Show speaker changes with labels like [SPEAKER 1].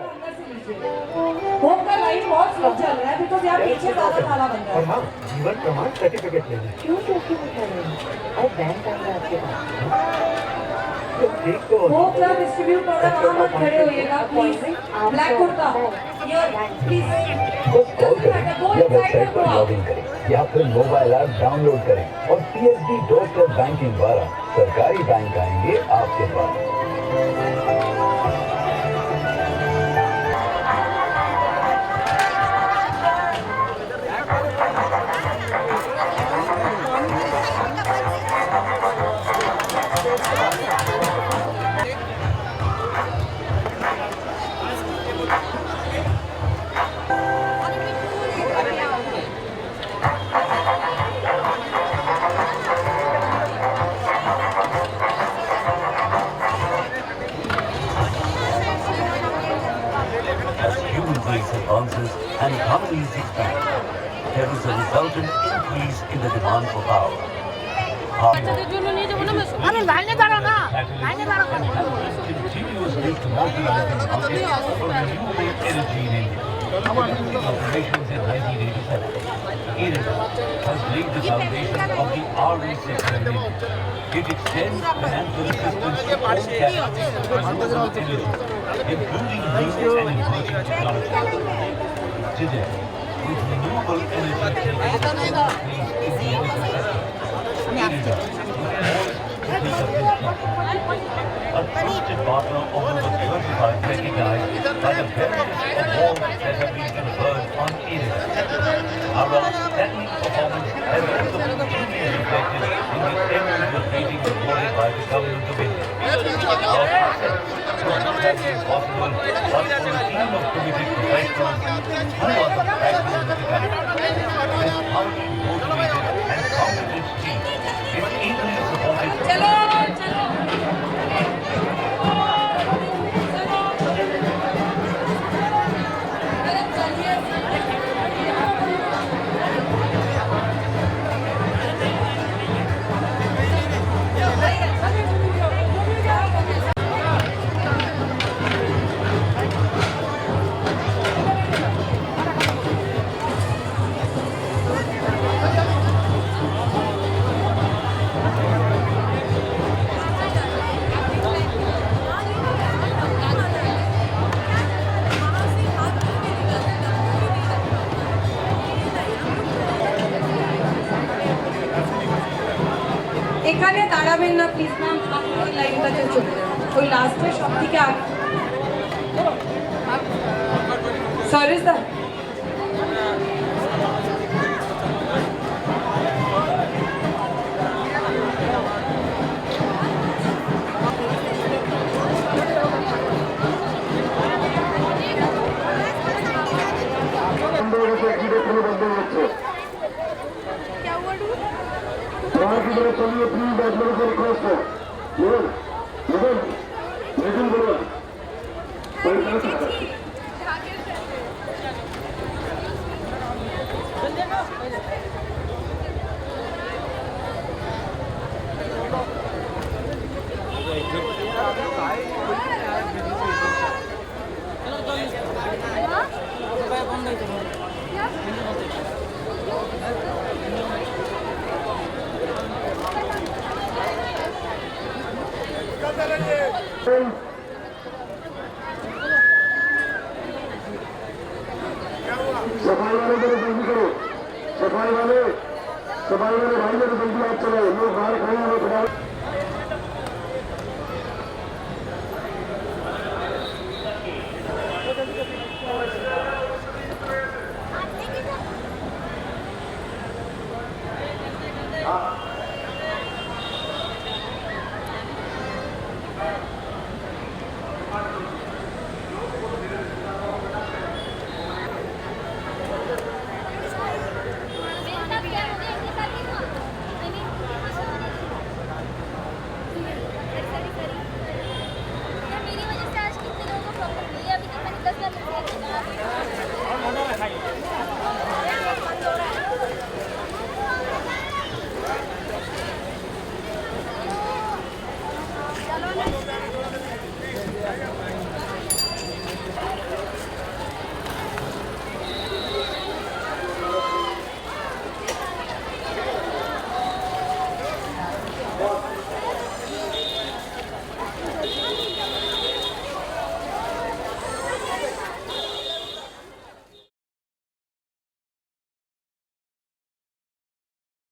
[SPEAKER 1] अंदर से लीजिए। होम का लाइन बहुत स्लो चल रहा है बिकॉज यहाँ पीछे ज्यादा थाला बन रहा है।
[SPEAKER 2] और हाँ, जीवन प्रमाण सर्टिफिकेट लेना।
[SPEAKER 3] क्यों जोखिम उठा रहे हैं? और बैंक आ रहा है आपके पास।
[SPEAKER 2] ठीक तो
[SPEAKER 1] वो क्या डिस्ट्रीब्यूट हो रहा है वहाँ मत खड़े होइएगा प्लीज। ब्लैक कुर्ता प्लीज
[SPEAKER 4] को कॉल करें या वेबसाइट पर लॉगिन करें या फिर मोबाइल ऐप डाउनलोड करें और PSD डॉट बैंकिंग द्वारा सरकारी बैंक आएंगे आपके पास।
[SPEAKER 5] Advances and economies expand, there is a resultant increase in the demand for power. Continuously mobilizing markets for renewable energy in India. Operations in 1987, IRES has laid the foundation of the RE sector in India. It extends financial assistance to all categories of renewable energy, including green and emerging technologies. Today, with renewable energy taking place in the energy sector, India is poised to take up this challenge. A trusted partner of over 25 recognized by the various awards that have been conferred on IRES. Our outstanding performance has also been duly reflected in the enviable rating awarded by the Government of India. Our success would not have been possible but for a team of committed professionals who are the backbone of the country. This highly motivated and competent team is equally supported.
[SPEAKER 1] এখানে দাঁড়াবেন না please ma'am, আপনি ওই লাইনটাতে চলে যান, ওই লাস্টের সব থেকে আগে। সরি স্যার,
[SPEAKER 6] चलिए प्लीज आप लोगों को रिक्वेस्ट है नितिन बोलो सफाई वाले मेरे जल्दी करो, सफाई वाले भाई मेरे जल्दी आप चलाओ, लोग बाहर खड़े हैं।